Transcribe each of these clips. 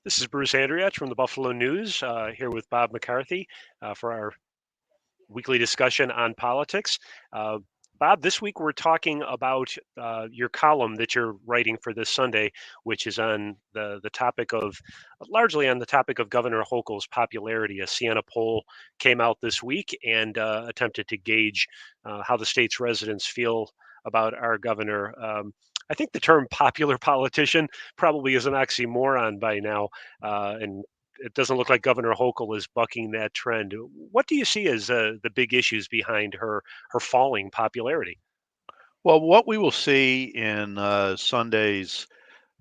This is Bruce Andriach from the Buffalo News, here with Bob McCarthy for our weekly discussion on politics. Uh, Bob, this week we're talking about your column that you're writing for this Sunday, which is on the topic of largely on the topic of Governor Hochul's popularity. A Siena poll came out this week and attempted to gauge how the state's residents feel about our governor. I think the term popular politician probably is an oxymoron by now, and it doesn't look like Governor Hochul is bucking that trend. What do you see as the big issues behind her falling popularity? Well, what we will see in Sunday's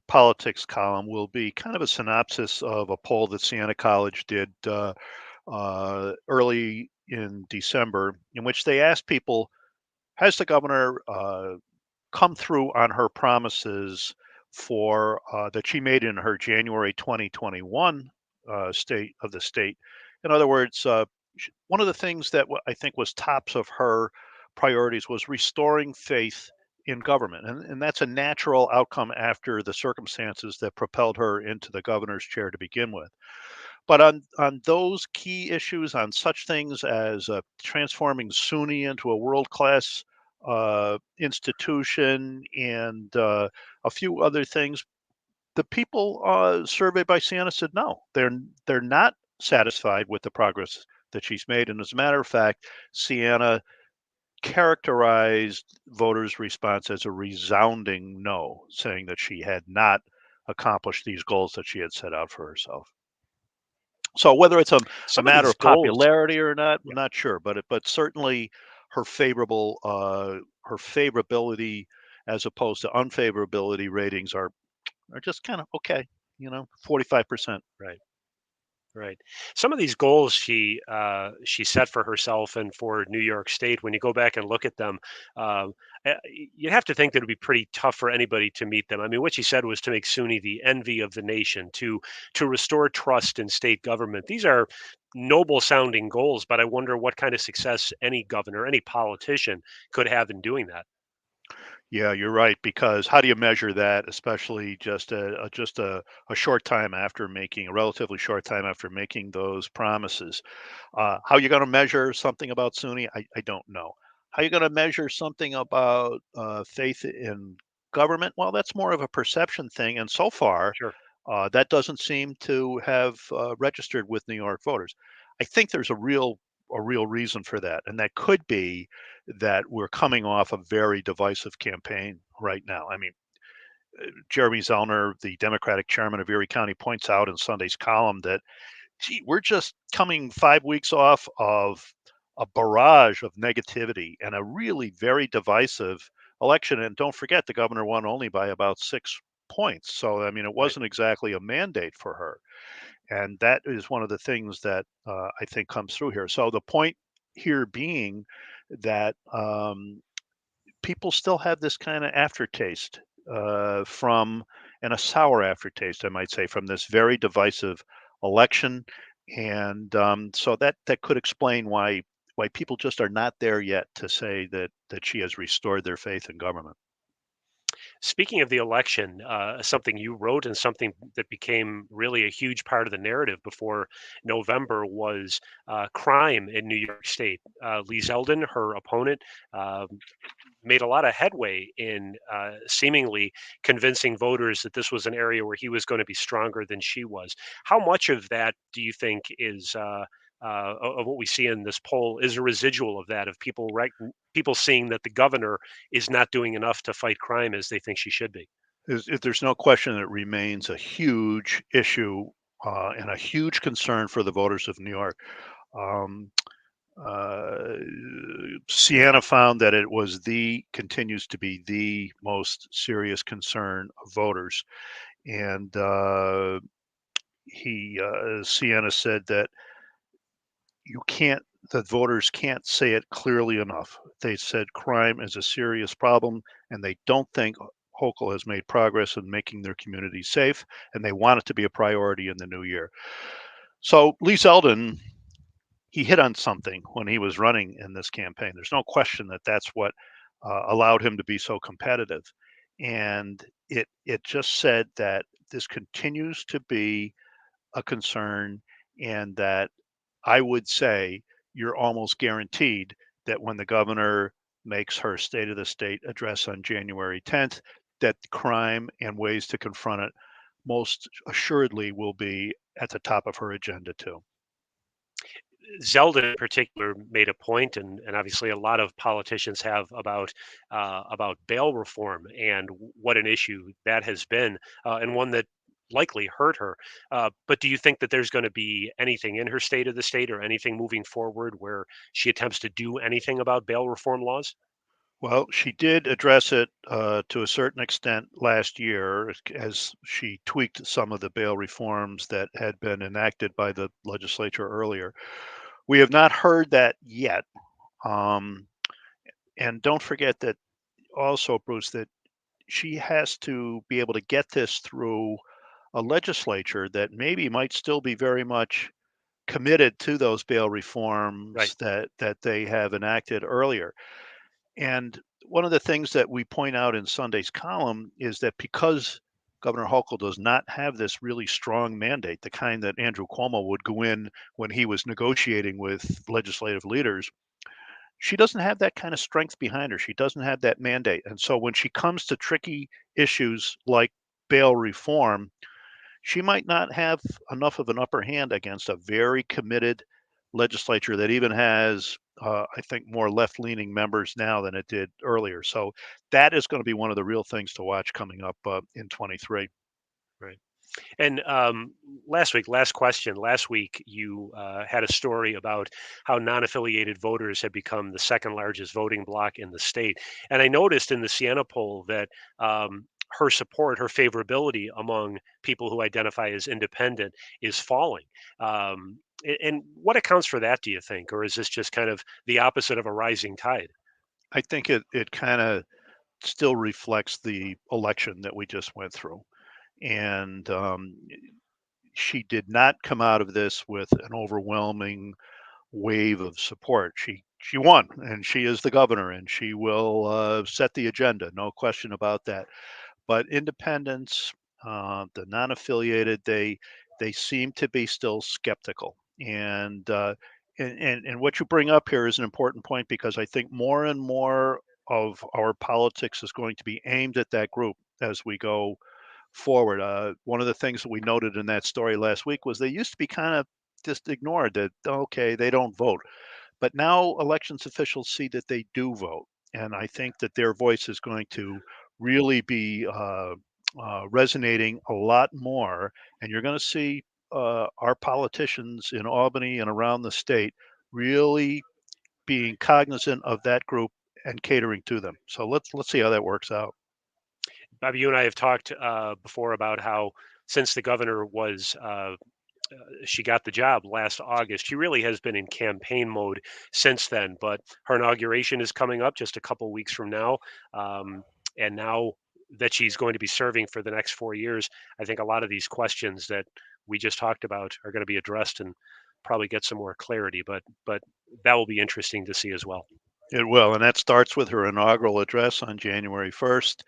politics column will be kind of a synopsis of a poll that Siena College did early in December, in which they asked people, has the governor come through on her promises for that she made in her January 2021 state of the state? In other words, one of the things that I think was tops of her priorities was restoring faith in government. And that's a natural outcome after the circumstances that propelled her into the governor's chair to begin with. But on those key issues, on such things as transforming SUNY into a world class institution and a few other things, the people surveyed by Siena said no, they're not satisfied with the progress that she's made. And as a matter of fact, Siena characterized voters' response as a resounding no, saying that she had not accomplished these goals that she had set out for herself. So whether it's a Some of matter these of goals, popularity or not, I'm yeah, not sure, but certainly her favorable her favorability as opposed to unfavorability ratings are just kind of okay, 45%. right. Right. Some of these goals she set for herself and for New York State, when you go back and look at them, um, you have to think that it'd be pretty tough for anybody to meet them. I mean, what she said was to make SUNY the envy of the nation, to restore trust in state government. These are noble sounding goals, but I wonder what kind of success any governor, any politician could have in doing that. Yeah, you're right. Because how do you measure that, especially just a short time after making a relatively short time after making those promises? How you going to measure something about SUNY? I don't know. How you going to measure something about faith in government? Well, that's more of a perception thing, and so far, Sure. that doesn't seem to have registered with New York voters. I think there's a real reason for that, and that could be that we're coming off a very divisive campaign right now. I mean, Jeremy Zellner, the Democratic chairman of Erie County, points out in Sunday's column that, gee, we're just coming 5 weeks off of a barrage of negativity and a really very divisive election. And don't forget, the governor won only by about 6 points. So, I mean, it Right. wasn't exactly a mandate for her. And that is one of the things that I think comes through here. So, the point here being that people still have this kind of aftertaste from, and a sour aftertaste, I might say, from this very divisive election, and so that could explain why people just are not there yet to say that she has restored their faith in government. Speaking of the election, something you wrote and something that became really a huge part of the narrative before November was crime in New York State. Lee Zeldin, her opponent, made a lot of headway in seemingly convincing voters that this was an area where he was going to be stronger than she was. How much of that do you think is of what we see in this poll is a residual of that, of people seeing that the governor is not doing enough to fight crime as they think she should be? There's no question it remains a huge issue and a huge concern for the voters of New York. Um, Uh, Siena found that it was continues to be the most serious concern of voters. And Siena said that you can't, that voters can't say it clearly enough. They said crime is a serious problem, and they don't think Hochul has made progress in making their community safe, and they want it to be a priority in the new year. So Lee Zeldin, he hit on something when he was running in this campaign. There's no question that that's what allowed him to be so competitive, and it just said that this continues to be a concern, and that I would say you're almost guaranteed that when the governor makes her State of the State address on January 10th, that crime and ways to confront it most assuredly will be at the top of her agenda too. Zeldin in particular made a point, and obviously a lot of politicians have about bail reform and what an issue that has been, and one that likely hurt her. But do you think that there's going to be anything in her State of the State or anything moving forward where she attempts to do anything about bail reform laws? Well, she did address it to a certain extent last year as she tweaked some of the bail reforms that had been enacted by the legislature earlier. We have not heard that yet. Um, and don't forget that also, Bruce, that she has to be able to get this through a legislature that maybe might still be very much committed to those bail Right. reforms that they have enacted earlier. And one of the things that we point out in Sunday's column is that because Governor Hochul does not have this really strong mandate, the kind that Andrew Cuomo would go in when he was negotiating with legislative leaders, she doesn't have that kind of strength behind her. She doesn't have that mandate. And so when she comes to tricky issues like bail reform, she might not have enough of an upper hand against a very committed legislature that even has, I think, more left leaning members now than it did earlier. So that is going to be one of the real things to watch coming up in 23. Right. And last question. Last week, you had a story about how non-affiliated voters have become the second largest voting bloc in the state. And I noticed in the Siena poll that her support, her favorability among people who identify as independent is falling. And what accounts for that, do you think? Or is this just kind of the opposite of a rising tide? I think it kind of still reflects the election that we just went through. And she did not come out of this with an overwhelming wave of support. She won, and she is the governor, and she will set the agenda. No question about that. But independents, the non-affiliated, they seem to be still skeptical. And what you bring up here is an important point because I think more and more of our politics is going to be aimed at that group as we go forward. One of the things that we noted in that story last week was they used to be kind of just ignored that, okay, they don't vote. But now elections officials see that they do vote. And I think that their voice is going to really be resonating a lot more. And you're going to see our politicians in Albany and around the state really being cognizant of that group and catering to them. So let's see how that works out. Bobby, you and I have talked before about how since the governor she got the job last August. She really has been in campaign mode since then, but her inauguration is coming up just a couple weeks from now. And now that she's going to be serving for the next 4 years, I think a lot of these questions that we just talked about are going to be addressed and probably get some more clarity. But that will be interesting to see as well. It will, and that starts with her inaugural address on January 1st,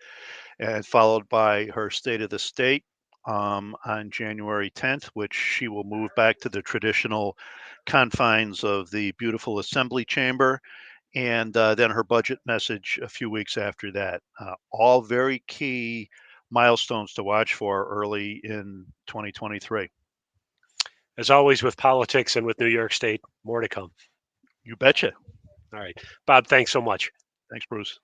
and followed by her State of the State on January 10th, which she will move back to the traditional confines of the beautiful Assembly Chamber, and then her budget message a few weeks after that. All very key milestones to watch for early in 2023. As always with politics and with New York State, more to come. You betcha. All right. Bob, thanks so much. Thanks, Bruce.